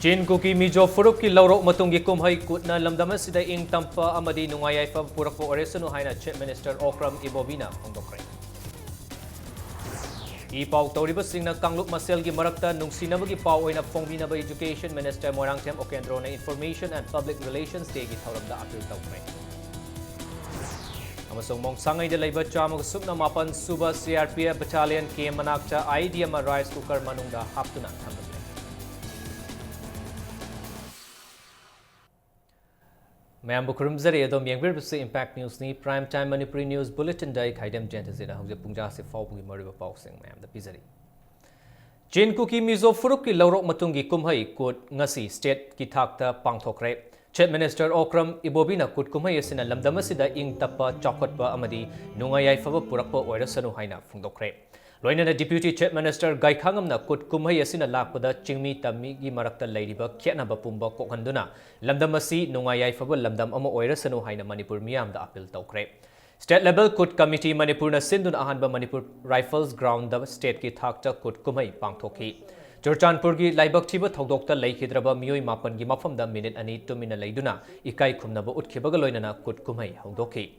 Chin Kuki Mijo Furuki Lauro Matungi Kumhai Kutna Lamdamasida Ing Tampa Amadi Nungayai Fa Purapo Oresano Haina Chief Minister Okram Ibobina Hongdokre. Pau Toriba Singna Kangluk Maselgi Marakta Nungsinabagi Pau in a Fonginaba Education Minister Morangtem Okendrona Information and Public Relations Degi Tauramda Apil Tokre. Amasong Mong Sangay de Labor Chamog Sukna Mapan Suba CRPF Battalion K Manakta IDM Rice Cooker Manunda Haptuna Hamdale. Mayam Bukurum Zari Adom Yangbir Bisi Impact News ni Prime Time Manipuri News Bulletin Day Kaidem Jentazina Hauja Pungja se Faupungi Mariba Pausing Mayam the Pizari. Chin Kuki Mizo Furuki Laurok Matungi Kumhai Kut Ngasi State Kitakta Pangthokre. Chief Minister Okram Ibobina Kut Kumhai Yasina Lamdamasida Ing Tapa Chakotpa Amadi Nungayai Fava Purakpa Oirasanu Haina Fungdokre. Loinana Deputy Chief Minister Gai Khangamna Kut Kumhai Yasina Lakpada Chingmi Tamigi Marakta Ladiba Kianaba Pumba Kokhanduna Lamdamasi Nungayai Fava Lamdam Ama Oirasanu Haina Manipur Miam the Apil Tokre. State level Kut Committee Manipurna Sindun Ahanba Manipur Rifles Ground the State Ki Thakta Kut Kumhai Pangthoki. Churchanpurgi Laibak Tiba Thogdokta Laikhidraba Mioi Mapan Gi Mafam da Minute Ani Tumina Laiduna Ikai Kumnaba Utkibaga Loinana Kut Kumhai Hongdoki.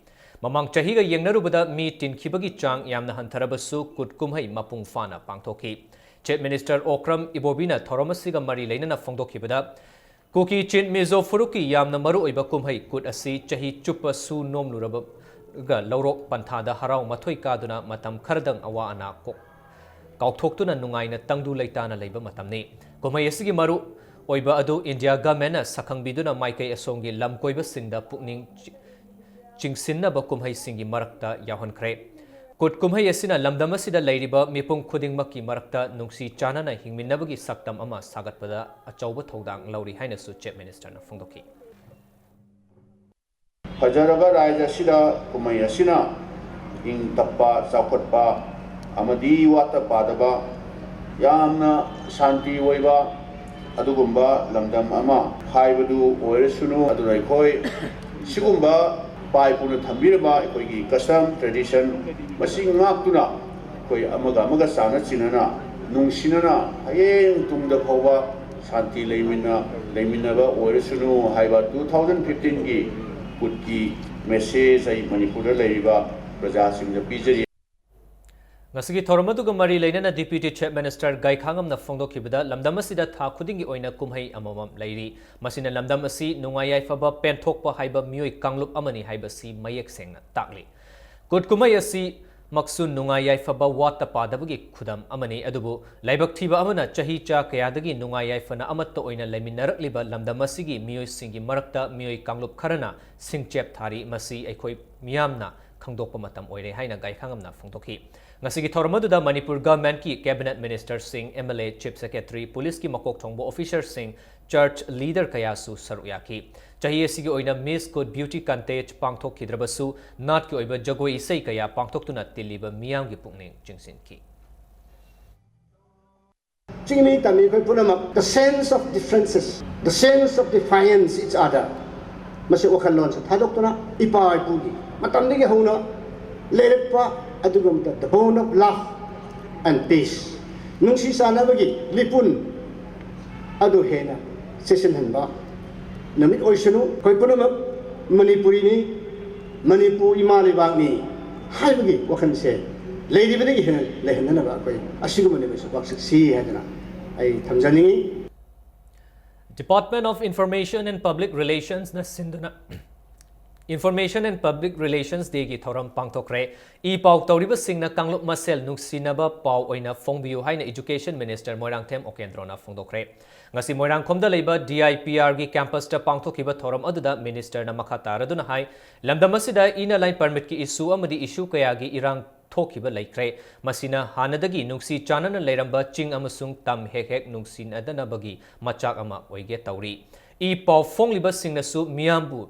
Mamang Chahiga Yangnarubada Mi Tin Kibagi Chang Yamna Hantarabasu Kut Kumhai Mapung Fana Pangthoki. Chief Minister Okram Ibobina Thoramasiga Mari Lainana Fongdokibada Kuki Chin Mizo Furuki Yamna Maru Iba Kumhai Kut Asi Chahi Chupa Su Nom Luraba Laurok Pantada Harau Matoi Kaduna Matam Kardang Awa Ana Kok Kauktokuna Nungaina Tangdu Laitana Labor Matamni. Kumhai Asigi Maru Oiba Adu India Gamena Sakang Biduna Maike Asongi Lam Koiba Sinda Pukning Chingsinna Bakumhai Singi Marakta Yahan Kre. Kut Kumhai Yasina Lamdamasida Ladiba Mipung Kuding Maki Marakta Nungsi Chanana Hingminabagi Saktam Ama Sagatpada Achauba Todang Lauri Hainasu Chief Minister Fundoki. Hajaraba Raja Sida Kumhai Yasina Ing Tappa Sakotpa Amadi Wata Padaba Yamna Santi Waiba Adugumba Lamdam Ama Haibadu Oresunu Aduraikoi Sigumba Pai Puna Tambiraba, Kogi custom, tradition, Masing Maktuna, Koi Amaga Sana Chinana, Nung Sinana, Hayeng Tung the Pova, Santi Leminaba, Oresunu, Haiba 2015 Gi, Putki, Message, Manipura Laiba, Rajasim the Pizzeria. Ngasigi Thormatuga Mari Lainana Deputy Chief Minister Gai Khangam na Fongdokibada Lamdamasida Tha Khudingi Oina Kumhai Amamam Lairi Masina Lamdamasi Nungayai Faba Penthokpa Haiba Mioi Kanglup Amani Haiba Si Mayek Sengna Takli Kut Kumhai Asi Maksun Nungayai Faba Wata Padabagi Khudam Amani Adubu Laibak Thiba Amana Chahi Cha Kayadagi Nungayai Fana Amatta Oina Laminarakliba Lamdamasigi Mioi Singi Marakta Mioi Kanglup Karana Singchep Thari Masi Aikoi Miyamna Khangdokpa Matam Oire Haina Gai Khangam na Fongdoki Ngasigi Thormaduda Manipur Government ki Cabinet Minister Singh, MLA Chief Secretary, Police ki Makok Thongbo Officer Singh, Church Leader Kayasu Saruyaki. Chahiye sigi oina Miss Good Beauty Contest Pangthok Kidrabasu, Nat ki oiba Jagoi Isai Kaya Pangthok Tuna Tiliba Miyam ki Pukning Jingsin ki. Chingmi tami koi punamak the sense of differences, the sense of defiance each other. Masi wakhalon sa thadok tuna ipai pugi. Matamdi ki hona let pa adugam the bone of love and peace. Nung si sana bagi lipun adu hena session hanba. Namit oisanu koi punamak Manipuri ni Manipur imalibag ni hai bagi wakan se lady bagi hena lehna na ba koi asigu mani mesu bak si hadana ai thamjani. Department of Information and Public Relations na Sinduna Information and Public Relations Degi Thoram Pangtokre Pau Tauriba Singna Kanglup Masel Nuksinaba Pau Oina Fongbiu Haina Education Minister Moirangthem Okendrona Fongdokre Ngasi Moirangkhomda Leiba DIPR gi campus ta Pangthokiba Thoram Aduda Minister na Makataraduna Hai Lamdamasida Ina Line Permit ki issue amadi issue kaya gi irang Thokiba Laikre Masina Hanadagi Nungsi Chanana Leiramba Ching Amasung Tam Hek Nungsin Adana Bagi Machak Ama Oige Tauri Pau Fongliba Singnasu Miyambu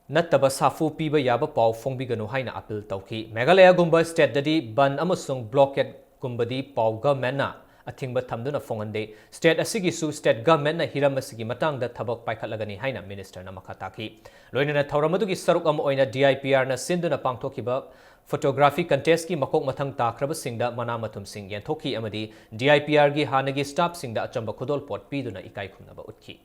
Nattaba Safu Piba Yaba Pau Fongbiganu Haina Apil Tauki Meghalaya Gumba State Dadi Ban Amasung Blockade Gumbadi Pau Government Atingba Tamduna Fongande State Asigisu State Government na Hiramasigi Matang da Tabak Paikalagani Haina Minister na Makataki Loinana Tauramadugi Saruk Am Oina DIPR na Sinduna Pangtokiba photography contest ki makok mathang takraba singda mana mathum sing yanthokhi amadi DIPR gi hanagi staff singda achamba khudol pot piduna ikai khumnaba utki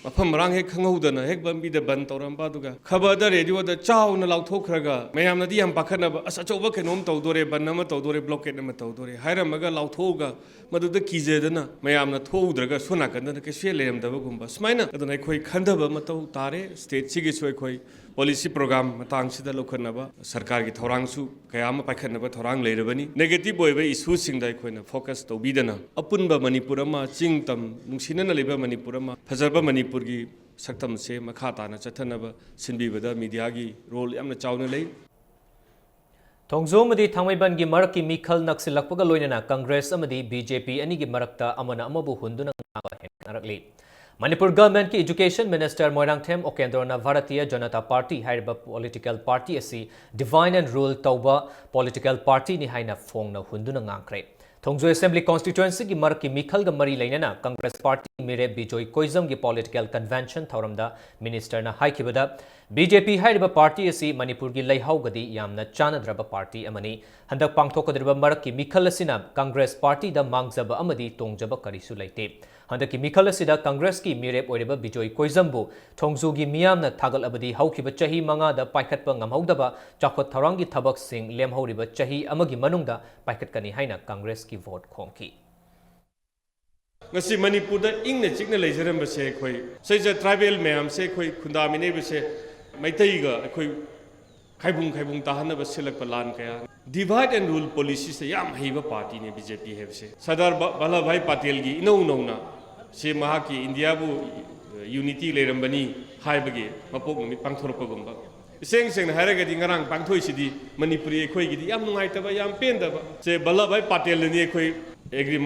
मफम Marang हेक खंगौदना हेक बंबीद बन तौरंबा दुगा खबर the radio the Chowna लाउथोखरगा मयाम नदी हम पाखनब अचौबा कनोम तौदोरे बन अम तौदोरे blockade अम तौदोरे हायरमगा लाउथोगा मदुद कीजेदना मयाम न थोउद्रगा सोनाकंदना केसे लेरमदबगुंबा स्माइना अदना अखोय खंदब मतौ तारे स्टेट सिगी सोय खोय पॉलिसी प्रोग्राम मतंगसिदा लोखनबा सरकार की थौरांगसु कयाम पाखनबा थौरांग लेरबनी नेगेटिव ओइबे इशू सिंगदा अखोयना फोकस तौबीदना अपुनबा मणिपुर अमा चिंगतम नुंसिनना लेबा मणिपुर अमा फजरबा मणिपुर की सक्तम से मखा ताना चथनबा सिनबीबदा मीडिया की रोल यामना चावना लई थोंगजोमदी थांगमैबन की मरक की मिखल नक्सिलकपगा लोइनना कांग्रेस अमदी बीजेपी अनि की मरकता अमना अमबु हुंदुना हेनरकली Manipur government ki education minister Moirangthem Okendrona Bharatiya Janata Party haiba political party asi divine and rule tauba political party ni haina phongna hunduna ngangkre Thongjo assembly constituency ki mar ki mikhal ga mari lainana Congress party mere Bijoy Koizam ki political convention thoramda minister na haikibada BJP haiba party asi Manipur ki leihau gadi yamna chanadraba party amani handak pangthokadriba mar ki mikhal asina Congress party da mangjaba amadi tongjaba karisu laite Handaki mikhal asida Congress ki mirep oireba Bijoy Koizambu Thongju gi miyamna thagal abadi haukiba chahi manga da paikhatpa ngamhaudaba chakhot tharangi thabak sing lemhauriba chahi amagi manungda paikhatkani haina Congress ki vote khongki ngasi Manipur da ingna chikna leijaram base khoi seja tribal mayam se khoi khundamine base maitai ga khoi khaibung tahana basilak palan kaya divide and rule policy se yam haiba party ne BJP have se Sardar Vallabhbhai Patel gi inau nauna se maha ki India bu unity lerambani haibagi mapok mi pangthorpagumba seng seng haraga di ngarang pangthoi sidi Manipuri khoi gi yam nungai taba yam pendaba se Vallabhbhai Patel ne khoi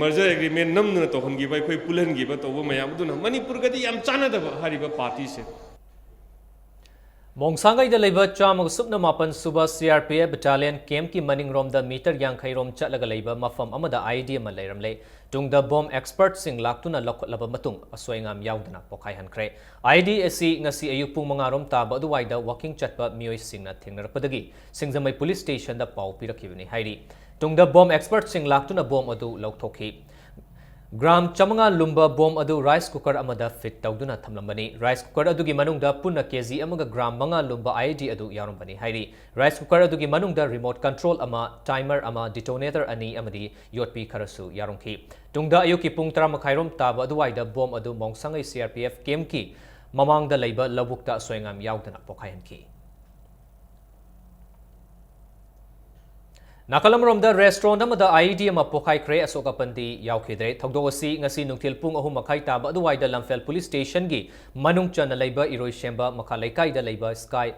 merger agreement namna to hongi bai khoi pulan gi ba to bo mayam duna Manipur ga di yam chana daba hariba party se Mongsangai da leiba chamag supna mapan suba CRPF battalion camp ki maning rom da meter yang khai rom chatlaga leiba mafam amada idea ma leiram le tungda bomb expert sing laktuna lokhot matung asoingam yaudana pokhai hankre IDSC ngasi ayuk pung manga rom ta ba duwai da walking chatpa mioi singna thingnarpadagi singzamai police station da pau pirakibani hairi tungda bomb expert sing laktuna bomb adu loktokhi Gram chamanga lumba bomb adu rice cooker amada fit tawduna thamlambani rice cooker adugi manungda punna kg amaga gram manga lumba IED adu yarumbani hairi rice cooker adugi manungda remote control ama timer ama detonator ani amadi yotpi kharasu yarumki tungda ayuki pung 10 makhairom taba aduwaida bomb adu mongsangai CRPF kemki mamangda leiba labukta soingam yaudana pokhaihanki Nakalamromda restaurant amada IED ama pokhai kre asoka pandi yaukidre thogdosi ngasi nungthil pung ahum makhai taba aduwaida Lamphel police station gi manung chana leiba iroi shemba makhalaikai da leiba sky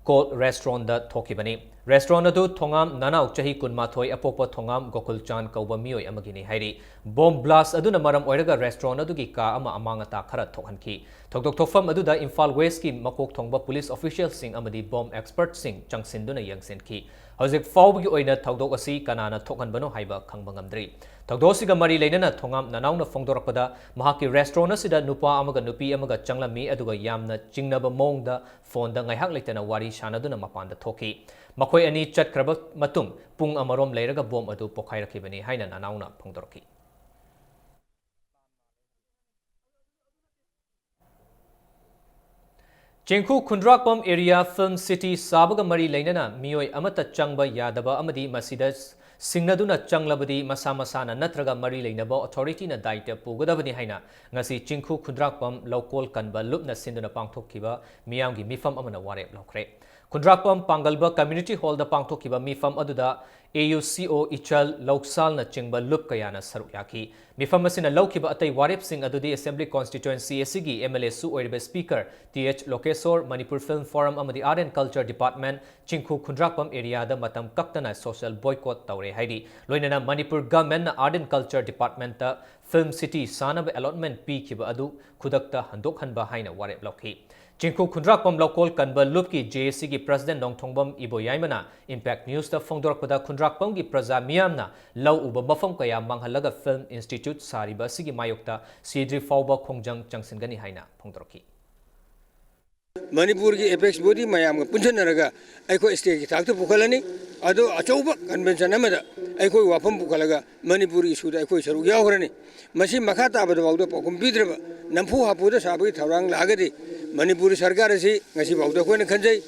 call restaurant da thokibani restaurant adu thongam nanau chahi kunmathoi apopa thongam gokul chan kauba mioi amagini hairi bomb blast aduna maram oiraga restaurant adu gi ka ama amanga ta khara thokhanki thokdok thofam adu da Imphal West ki makok thongba police official sing amadi bomb expert sing changsinduna yangsenki Hojik fawgi oina thogdok asi kanana thokhanbano haiba khangba ngamdri thogdosiga mari leinana thongam nanauna phongdorakpada mahaki restaurant asida nupa amaga nupi amaga changlami aduga yamna chingnaba mongda phone da ngaihak leitana wari shanaduna mapanda thoki makhoi ani chatkraba matung pung amarom leiraga bom adu pokhairakibani haina nanauna phongdoraki Chengku Khundrakpam area film city sabaga mari lainana mioi amata changba yadaba amadi masida singnaduna changlabadi masa masana natraga mari lainaba authority na daita pugadabani haina ngasi Chengku Khundrakpam local kanba lupna sinduna pangthokkiba miyamgi mifam amana warep lokre Khundrakpam Pangalba Community Hall da pangthokkiba mifam aduda AUCO Ichal Loksal na chingba lup kayana saruk yaki mifam asina laukiba atai warep sing adudi Assembly Constituency asigi MLA su oiriba Speaker TH Lokesor Manipur Film Forum amadi Art and Culture Department Chingku Khundrakpam area da matam kaktana social boycott tawre haidi loinana Manipur government na Art and Culture Department ta film city sanaba allotment pi kiba adu khudakta handok hanba haina warep lokhi Chingku Khundrakpam local kanba lupki JSC ki President Nongthongbam Ibo Yaimana Impact News ta phongdorakpada Khundrakpam ki praja miyamna lau uba mafam kaya manghalaga Film Institute sariba sigi mayokta sidri fawba khongjang changsingani haina phongdoraki Manipur ki apex body mayam ga punchen naraga aiko state ki thakta pukhalani ado achauba convention amada aiko wafam pukhalaga Manipur issue da aiko saru yawrani masi makhata abada bawda pokum bidraba nampu hapuda sabi tharang lagadi Manipur sarkar asi ngasi bawda koina khanjai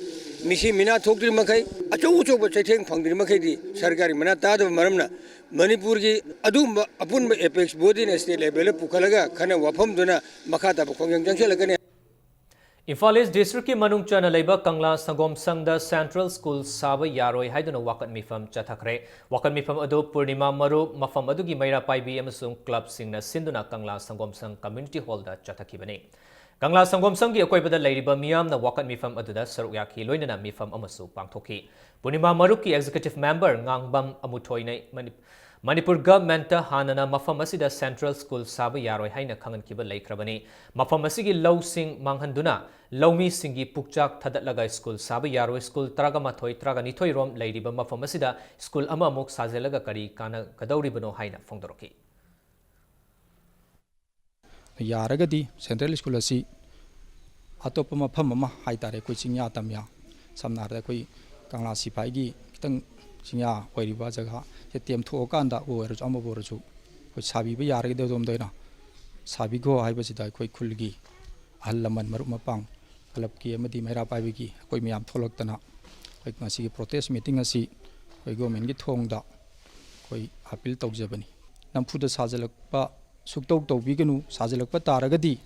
misi mina thokdri makai achau choba chaitheng phangdri makai di sarkari mana ta da maramna Manipur ki adum apun apex body na state level pukhalaga khana wafam duna makhata pokhong jangselagani Imphal East District ki manung chana leiba Kangla Sangom Sangda Central School saba yaroi haiduna wakat mifam chathakre wakat mifam adu Purnima Maru mafam adu gi maira paibi amasung club singna sinduna Kangla Sangom Sang Community Hall da chathakibani Kangla Sangom Sang gi akoibada leiriba miyam na wakat mifam adu da saruyaki loinana mifam amasu pangthoki Purnima Maru ki executive member ngangbam amuthoi Manipur government hanana mafam asida Central School saba yaroi haina khangan kiba laikrabani mafam asigi law sing manghanduna lawmi singi pukchak thadatlaga school saba yaroi school tragamathoi traganithoi rom leiriba mafam asida school ama muk sajelaga kari kana kadauri bano haina fongdoroki yaragadi Central School asi atopa mafam ama haitare koi chingya tamya samnarda koi Kangla Sipai gi kitang chingya oiriba jaga tem thokanda oiru amaboru koi sabi ba yaragi de dom doina sabi go haiba sida koi khulgi allaman maru mapang club ki amadi mera paibi ki koi miyam tholaktana koi ngasi protest meeting asi koi government gi thongda koi appeal tawjabani namfuda sajalakpa suktaw tawbiganu sajalakpa taragadi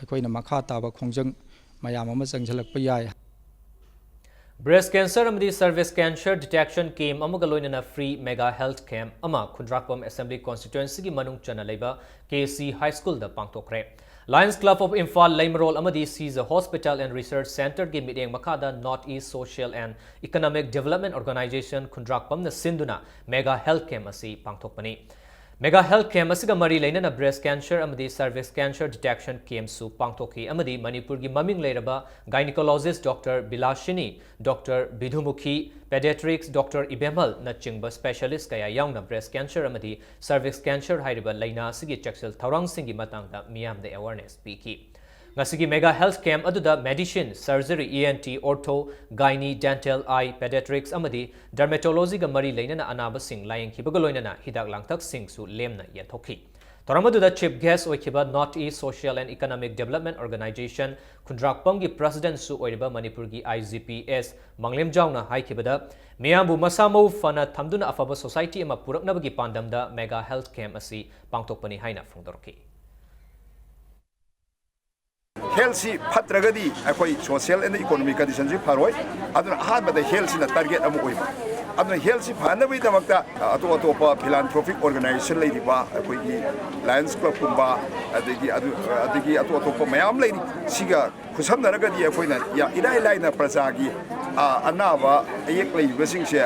koi na makha taba khongjang mayam ama changjalakpa yai Breast cancer amadi service cancer detection came amagaloinana free mega health camp ama Khundrakpam Assembly constituency gi manung chana leiba KC High School da pangtokre Lions Club of Imphal Laimrol amadi sees a hospital and research center gi mideng makada North East Social and Economic Development Organization Khundrakpam na sinduna mega health camp asi pangtokpani Mega health camp asiga mari lainana breast cancer amadi cervix cancer detection camp su pangthoki amadi Manipur gi maming leiraba gynecologist Dr. Bilashini Dr. Bidhumukhi pediatrics Dr. Ibemal na chingba specialist kaya yaungna breast cancer amadi cervix cancer hairiba laina sigi chexel thaurang singi matangda miyam de awareness piki Ngasigi mega health camp aduda medicine, surgery, ENT, ortho, gynae, dental, eye, pediatrics amadi dermatology ga mari lainana anaba sing layang kibagaloinana hidak langtak sing su lemna yathoki. Toramaduda chief guest oikiba North East Social and Economic Development Organization Khundrakpam gi president su oiriba Manipur gi IGPS Manglem Jaungna haikibada miyambu masamau fana thamduna afaba society ama puraknabagi pandamda mega health camp asi pangtokpani haina fongdorki. Health patragadi akoi social and economic conditions paroi aduna ahad bada health na target amu oiba aduna health phanabi damakta atopa philanthropic organization leidiba akoi gi Lions Club kumba adigi atopa mayam leidi siga khusamnaragadi akoina ya ilai laina prajagi anaba ayek leiba singse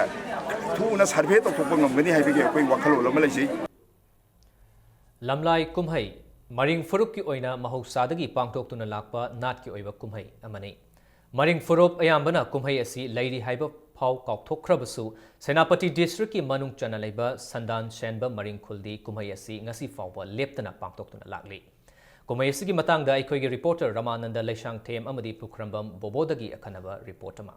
thuna survey to thokpa ngamgani haibige akoi wakhalo lama leisi Lamlai kumhai Maring Furup ki oina mahausadagi pangtoktuna lakpa nat ki oiba kumhai amani. Maring Furup ayambana kumhai asi lairi haiba phau kaukthokrabasu Senapati district ki manung chana leiba Sandan Shenba Maring Khuldi kumhai asi ngasi fawba leptana pangtoktuna lakli. Kumhai asi ki matangda aikoi gi reporter Ramananda Leishang Them amadi Pukrambam Bobodagi akanaba report ama.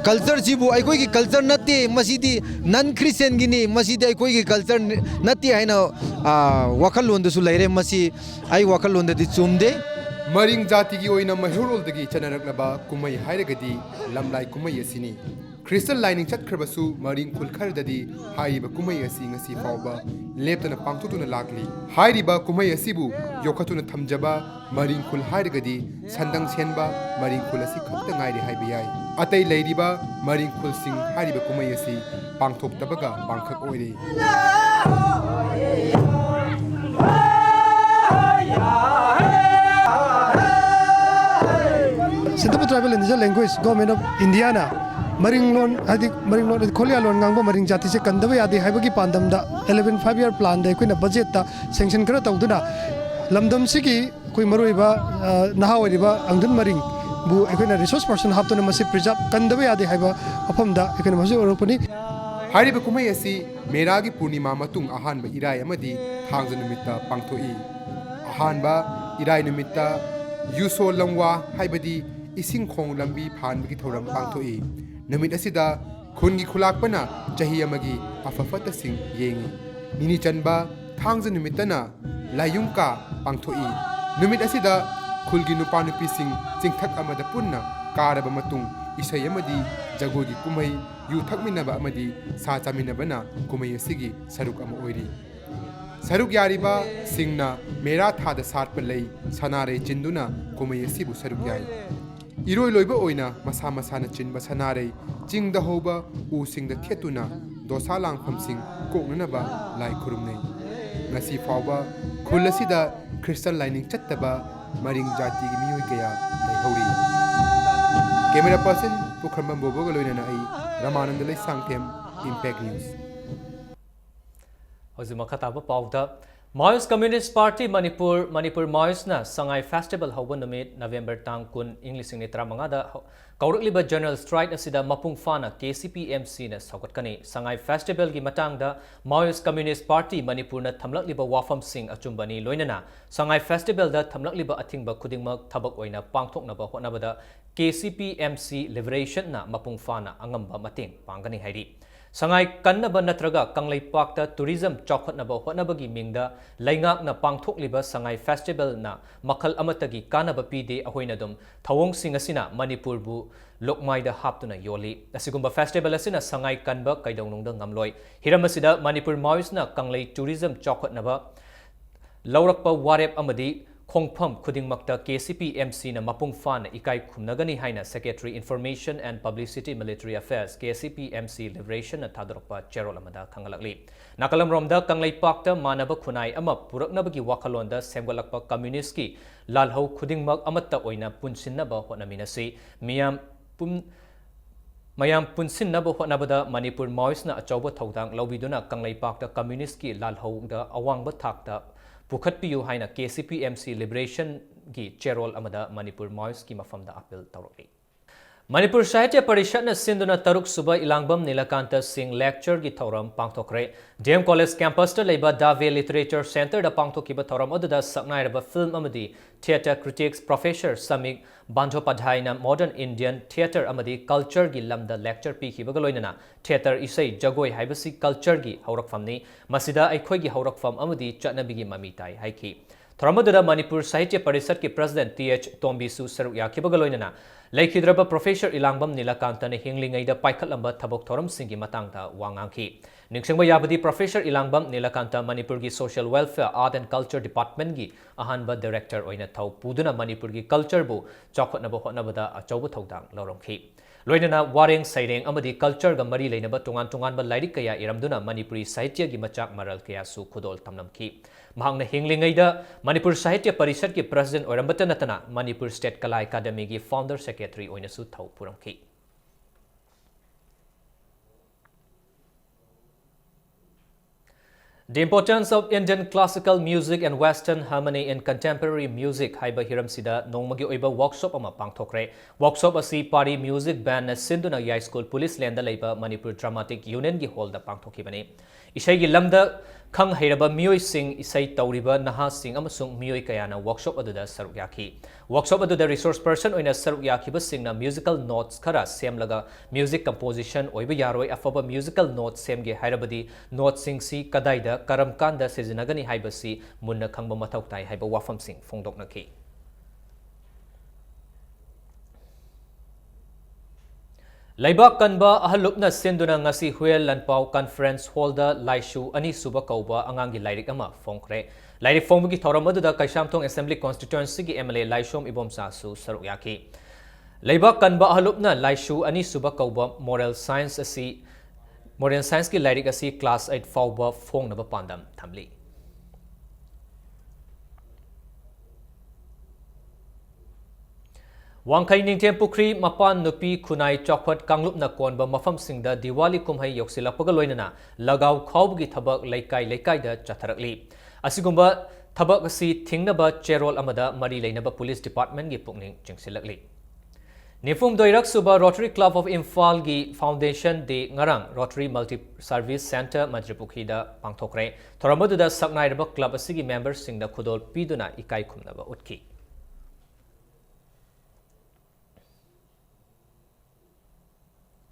Culture jibu aikoi ki culture natti masidi non Christian gini masidi aikoi ki culture natti haina wakal londa su laire masi ai wakal londa di chumde Maring jati gi oina mahurol dagi chanaraknaba kumai hairagadi lamlai kumai asini Crystal lining chatkhrabasu maring khulkhar dadi haiba kumai asi ngasi fawba leptana pangtutuna lakli hairiba kumai asibu yokhatuna thamjaba maring khul hairagadi sandang senba maring khul asi khatta ngairi haiba yai atai leiriba maring khul sing hairiba kumai asi pangthok tabaga pangkhak oire Sintapur tribal and language government of Indiana Maring loan Korea loan ngangba maring jati se kandaba yadi haibagi pandamda 11 5-year plan da kuina budget ta sanction kara tawduna lamdam sigi koi maruiba naha oiriba angdun maring बु अखोना resource person हापतुना मसी preserve कंदबे यादे हाइबा अफमदा अखोना मसी ओरपनी हारिबा कुमाई असि मेरागी पूर्णिमा मतुंग अहानबा इराय अमदी थांगज नुमित्ता पांगथोई अहानबा इराय नुमित्ता युसो लंगवा हाइबदी इसिंग खोंग लंबी फानबगी थौरम पांगथोई नुमित असिदा खुनगी खुलाकपना चाही अमगी अफफतसिंग येंगी निनी चनबा थांगज नुमित्तना लायुंका पांगथोई नुमित असिदा खुलगी नुपा नुपीसिंग चिंगथक अमदा पुन्ना कारबा मतुंग इसै अमदी जगोगी कुमई you थकमिनबा अमदी सा चामिनबना कुमई असिगी सरुक अम ओइरी सरुक यारिबा सिंगना मेरा थाद साटप लई सनारे चिंदुना कुमई असिबु सरुक याई इरोय लोइबा ओइना मसा मसाना चिनबा सनारे चिंगदा होबा उ सिंगदा थेतुना दोसा लांगफमसिंग कोकननबा लाई खुरुमनै ngasi fawba khullasida Christian lining chattaba maring jati gi miyoi kaya leihori camera person pukhrambam bobo ga loina na ai ramanand lai sangthem impact news hoji makhataba pawda Maoist Communist Party Manipur Maoist na Sangai Festival hoba numit November tang kun English ni tramanga da kaurikliba general strike asida mapung fana KCPMC na saugatkani Sangai Festival gi matang da Maoist Communist Party Manipur na thamlakliba wafam sing achumbani loinana Sangai Festival da thamlakliba athingba khudingmak thabak oina pangthoknaba hotnabada KCPMC Liberation na mapung fana angamba mating pangani hairi Sangai kannaba natraga kanglai pakta tourism chokhatnaba hotnabagi mingda laingak na pangthokliba Sangai Festival na makhal amatagi kanaba pide ahoina dum thawong singasina Manipur bu lokmai da haptuna yoli asigumba festival asina Sangai kanba kaidongnung da ngamloi hiramasida Manipur Maoist na kanglai tourism chokhatnaba laurakpa warep amadi Khongpham khudingmakta KCPMC na mapung fan ikai khumnagani haina Secretary Information and Publicity Military Affairs KCPMC Liberation na thadorpa cherol amada khangalakli nakalam romda kanglai pakta manaba khunai ama puraknabagi wakhalonda semgalakpa communist ki lalhau khudingmak amatta oina punsinnaba honaminasi mayam punsinnaba honabada Manipur Maoist na achauba thodang lobiduna kanglai pakta communist ki lalhau da awangba thakta Pukhat piyu haina KCPMC Liberation gi cherol amada Manipur Maoist ki mafamda appeal tawrokli Manipur Sahitya Parishad na sinduna taruk suba ilangbam Nilakanta Singh lecture gi thoram pangthokre DM College campus ta leiba Dave Literature Center da pangthokiba thoram oda saknairaba film amadi theatre critics professor Samik Bandhopadhyay na modern Indian theatre amadi culture gi lamda lecture pi khiba galoinana theatre isai jagoi haibasi culture gi haurakfamni masida aikhoi gi haurakfam amadi chatnabi gi mamitai haiki Thoramadura Manipur Sahitya Parishad ki President TH Tombisu Saruk Yakibagaloinana Laikhidraba Professor Ilangbam Nilakanta ne hinglingai da paikhatlamba thabok thoram singi matangta wangangki Ningsingba yabadi Professor Ilangbam Nilakanta Manipur gi Social Welfare Art and Culture Department gi ahanba director oina thau puduna Manipur gi culture bu chawkhatnaba hotnabada achauba thodang lorongki Loinana wareng saireng amadi culture ga mari leinaba tungan ba lairik kaya iramduna Manipuri Sahitya gi machak maral kaya su khudol tamnamki mahangna hinglingai da Manipur Sahitya Parishad ki President orambata natana Manipur State Kala Academy gi Founder Secretary oina su thau puramki The importance of Indian classical music and Western harmony in contemporary music haiba hiram sida nongmagi oiba workshop ama pangthokre workshop asi party music band na sinduna yai school police land da leiba Manipur Dramatic Union gi hall da pangthokibani isai gi lamda khang heiraba mioi sing isai tauriba naha sing amasung mioi kayana workshop aduda saruk yaki workshop aduda resource person oina saruk yakiba singna musical notes khara semlaga music composition oiba yaroi afaba musical notes semge hairabadi notes sing si kadaida karam kanda sejinagani haibasi munna khangba mathau tai haiba wafam sing phongdoknaki Laibak kanba ahalupna sinduna ngasi huel lanpau conference hall da laishu ani suba kauba angangi lairik ama phongkre lairik phongbugi thoramadu da Kaishamthong Assembly constituency gi MLA Laishom Ibomsa su saruk yaki Laibak kanba ahalupna laishu ani suba kauba moral science ki lairik asi class 8 fauba phongnaba pandam thamli Wangkai Ningthem Pukri Mapan Nupi Kunai Chokpat Kanglup na konba mafam singda Diwali kumhai yoksilakpaga loinana lagaw khawbgi thabak laikai da chatharakli asigumba thabak asi thingnaba cherol amada mari leinaba police department gi pukning chingsilakli Nifum Doirak Suba Rotary Club of Imphal gi Foundation de Ngarang Rotary Multi Service Center Majripukhi da pangthokre thoramadu da saknai raba club asigi members sing da khudol piduna ikai khumnaba utki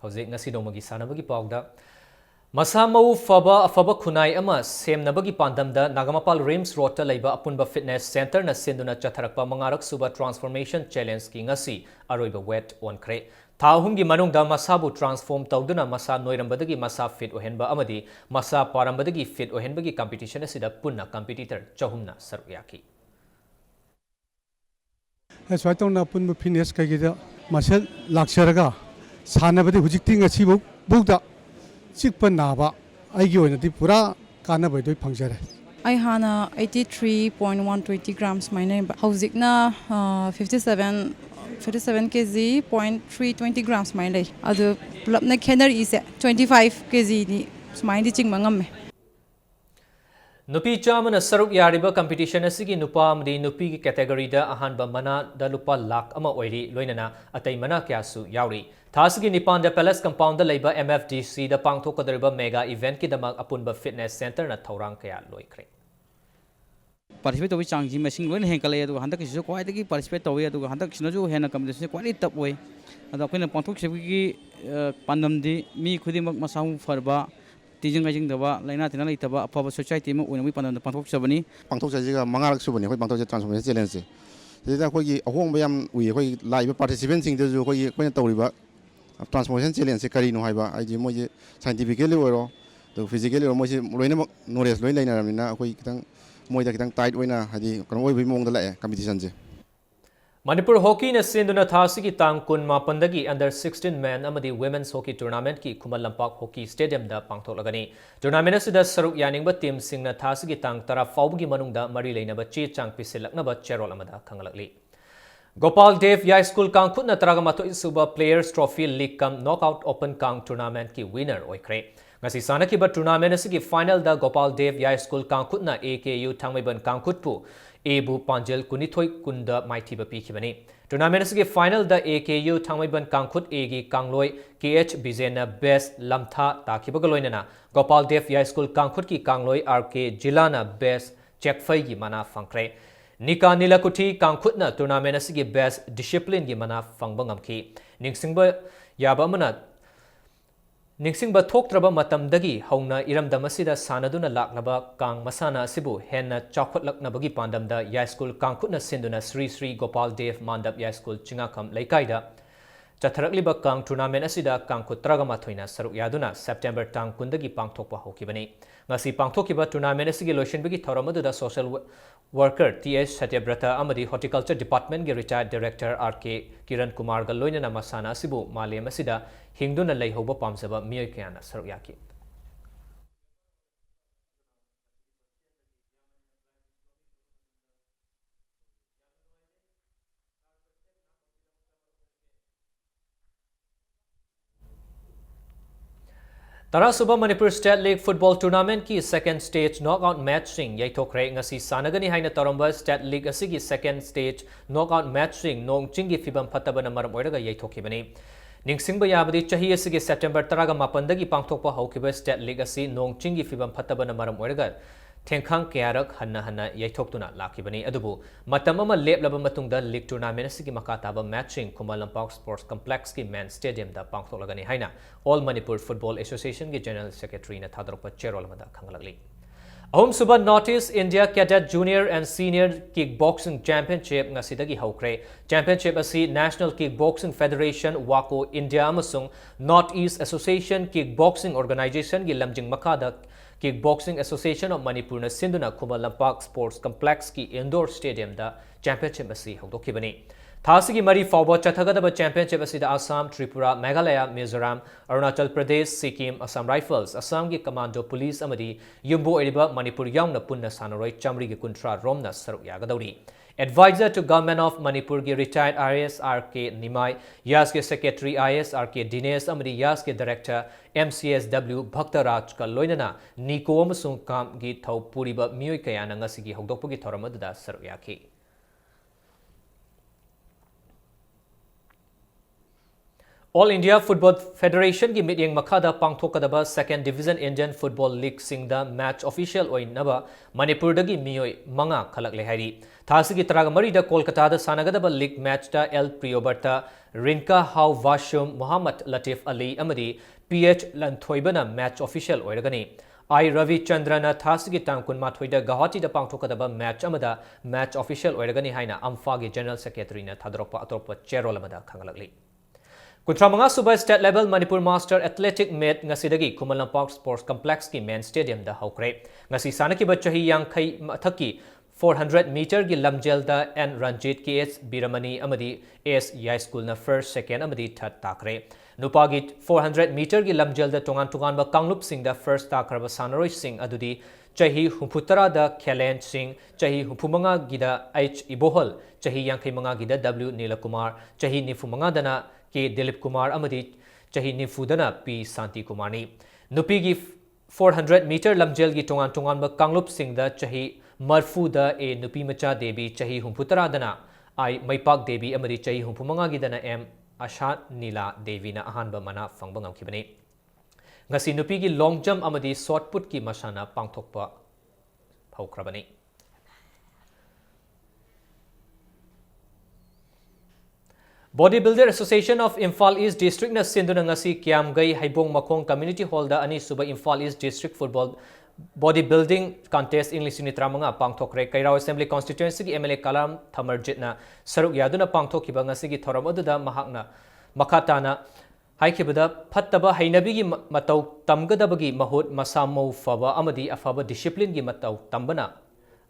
Hojik ngasi domagi sanabagi pawda Masamau Faba Khunai ama Sem Nabagi Pandamda Nagamapal Rims Rota Laiba Apunba Fitness Center na Sinduna Chatharakpa Mangarak Suba Transformation Challenge ki ngasi aroiba wet on kre Thahumgi Manungda Masabu transform Tauduna Masa Noirambadagi Masa fit ohenba amadi Masa Parambadagi fit ohenbagi competition asida punna competitor Chahumna Saruyaki As I don't know Punba Fitness Kagida Masel Laksharaga Sanabadi Hujikting a Sibu Buddha Sikpa Naba, I go in the Pura, Kanaba do puncture. I hana 83.120 grams my name. Housikna 57 kg, 0.320 grams my lay. Other plupna kenner is 25 kg ni smiley ching mangam. Nupi Chaman Saruk Yariba competition asigi Nupa Mdi Nupi category da Ahanba Mana da Lupa Lak Ama Oiri, Loinana, Atay Mana Kyasu Yauri. Thasigi Nipan the Palace Compound the Labor MFDC the Pangtoka Deriba Mega Event Kidamak Apunba Fitness Center na Taurang Kaya Loikre. Participate with Changji machine when Henkale to Handak is quite participate away to Handak Shinoju Hena competition quite top way. And the Queen of Pantok Sheviki Pandam di me Kudimak Masam Farba. Teaching the Lina Tinalitaba, Papa Society, when we pan the Pantok Sabani. Pantok Mangarak Subani, Pantok Transformation Challenge. This is a home we live participants in the Toriba Transformation Challenge, Carino Hiba, I do scientifically or the physically or Norris Loina, Moitan tight winner, had the among the competitions. Manipur Hockey na Sinduna Thasigi Tang Kun Mapandagi under 16 men amadi women's hockey tournament ki Kumal Lampak Hockey Stadium da pangtholagani. Tournament asida saruk yaningba team singna Thasigi Tang tara fawgi manungda mari leinaba chi chang pisilaknaba cherol amada khangalakli. Gopal Dev High School Kangkut na Taragamato Isuba Players Trophy League Kam Knockout Open Kang Tournament ki winner oikre. Ngasi sana ki ba tournament asigi final da Gopal Dev High School Kangkut na AKU Thangmaiban Kangkut pu Ebu Panjel Kunithoi Kunda Maitiba Pikibani. Tournament asigi final da AKU Thangmaiban Kangkut Egi Kangloi KH Bizena Best Lamtha Takibagaloinana. Gopal Dev High School Kangkut ki Kangloi RK Jilana Best Chekfai gi mana fangkre. Nika Nilakuti Kangkutna tournament asigi Best Discipline gi mana fangbangam Ningsingba yaba mana Ningsingba Toktraba Matamdagi Hauna Iramdamasida Sanaduna Laklaba Kang Masana Sibu Henna Chakotlaknabagi Pandamda High School Kangkutna Sinduna Sri Gopal Dev Mandap High School Chingakam Laikaida Chatharakliba Kang tournament asida Kangkut Tragamathoina Saruk Yaduna September Tang Kundagi Pangthokpa Hokibani. Ngasi Pangthokiba tournament asigi Loishinbagi Thoramadu da social worker TS Satyabrata Amadi Horticulture Department ge retired director RK Kiran Kumar ga loinana masana sibu malem asida hingduna leihoba pamsaba miyoi kayana saruk yaki. Tarasuba Manipur State League Football Tournament ki second stage knockout match sing yaithokre ngasi sanagani haina taramba State League asigi second stage knockout match sing nong chingi fibam phatabana maram oiraga yaithokibani ningsingba yabadi chahi asigi September 18 dagi pangthokpa haukiba State League asi nong chingi fibam phatabana maram oiraga Tengkang Kayarak Hanna Yaitoktuna Lakibani Adubu Matamama Leplaba Matungda League Tournament Sigi Makataba matching Kumalampak Sports Complex ki Man Stadium da Pangtholagani Haina All Manipur Football Association ki General Secretary na Thadropa Cherolamada Khangalagli Ahum Suba Northeast India Cadet Junior and Senior Kickboxing Championship ngasidagi haukre Championship asi National Kickboxing Federation Wako India amasung Northeast Association Kickboxing Organization gi lamjing makada Kickboxing Association of Manipur na Sinduna Kumalampak Sports Complex ki indoor stadium da championship asi hokibani. Thasigi mari fawba chathagadaba championship asi da Assam, Tripura, Meghalaya, Mizoram, Arunachal Pradesh, Sikkim, Assam Rifles, Assam ki Commando Police amadi yumbo eriba Manipur yaungna punna sanaroi chamri ki kuntra romna saruk yagadauri. Advisor to Government of Manipur ki retired IAS RK Nimai, Yas ke Secretary IAS RK Dinesh amadi Yas ke Director MCSW Bhaktaraj ka loinana Niko amasung kam gi thau puriba miyoi kayana ngasigi hokdokpagi thoramadda saruk yaki. All India Football Federation ki mityeng makhada pangthokadaba Second Division Indian Football League singda match official oinaba Manipur dagi miyoi manga khalakle hairi thasigi taragamari da Kolkata da sanagadaba league match da El Prioberta Rinka Hau Vashum Muhammad Latif Ali amadi PH Lanthoibana match official oiragani I Ravi Chandrana thasigi tangkun mathoida Guwahati da pangthokadaba match amada match official oiragani haina Amfa gi General Secretary na thadropa atropa chairol amada khangalakli Kuntramanga Suba State Level Manipur Master Athletic Meet ngasidagi Kumalampak Sports Complex ki main stadium da haukre ngasi sanaki bachahi yang khai thaki 400 meter gi lamjel da N Ranjit KS Biramani amadi AS Yai School na first second amadi third takre nupagi 400 meter gi lamjel da tongan ba Kanglup Singh da first takraba Sanaroi Singh adudi chahi humputara da Khelen Singh chahi humpumanga gida H Ibohol chahi yang khai manga gida W Nilakumar chahi nifumanga dana के दिलीप कुमार अमदी चाही निफुदना P Shanti Kumar नि नुपी की 400 metre लमजेल की टोंगान टोंगान ब कांगलुप Singh the चाही मरफुदा ए नुपी मचा देवी चाही हुंपुतरा दना आई मैपाक देवी अमदी चाही हुंपुमंगा की दना एम आशा नीला देवी ना अहान ब मना फंगबंग अमखिबनी ngasi nupi की लॉन्ग जंप अमदी शॉर्ट पुट की मसाना पांगथोकपा फौख्रबनी Bodybuilder Association of Imphal East District na sinduna ngasi Kiamgai Haibong Makong Community Hall da ani suba Imphal East District Football Bodybuilding Contest English ni tramanga pangthokre Kairao Assembly Constituency ki MLA Kalam Thamarjit na saruk yaduna pangthokiba ngasi ki thoram aduda mahakna makatana haikibada phattaba hainabi gi matau tamgadabagi mahut masamau faba amadi afaba discipline gi matau tambana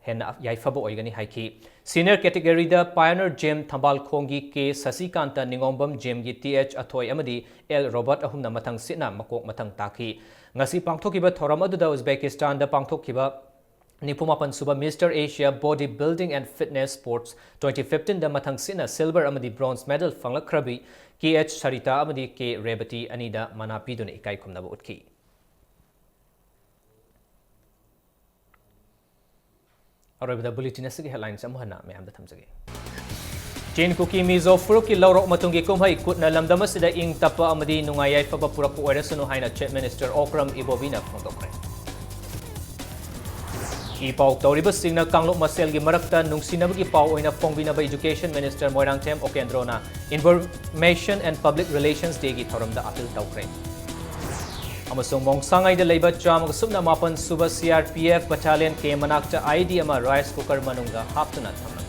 hen yaifabo oigani haiki senior category da pioneer gym thambal khongi ke sasikanta ningombam gym gi th athoi amadi l robert ahumna mathang sina makok mathang takhi ngasi pangthokiba thoram aduda Uzbekistan da pangthokiba nipumapan suba Mr Asia Bodybuilding and Fitness Sports 2015 da mathang sina silver amadi bronze medal fanglakrabi kh sarita amadi k rebati anida manapiduna ikai khumnaba utkhi और अब bulletin से headlines अमहना ma'am थमजगे चीन cookie Mizo फुरुक की लौरक मतुंगी कुमहै कुटना लमदम असिदा इंग तप अमदी नुंगाई याइफब पुरक ओइरसनु हाइना चीफ मिनिस्टर ओक्रम इबोबिना फोंदोक्रे ई पाउ तौरिबा सिंगना कांगलोक मसेल की मरकता नुंगसिनबगी पाउ ओइना फोंबिनबा एजुकेशन मिनिस्टर मोइरांगथेम ओकेंद्रोना information and public relations day की थोरमदा अपील तौक्रे अमसों मोंगसांगाई द लेबा चामग सुबना मापन सुबह CRPF बटालियन के मनाक्ता ID अमा राइस कुकर मनुंगा हाप्तना थम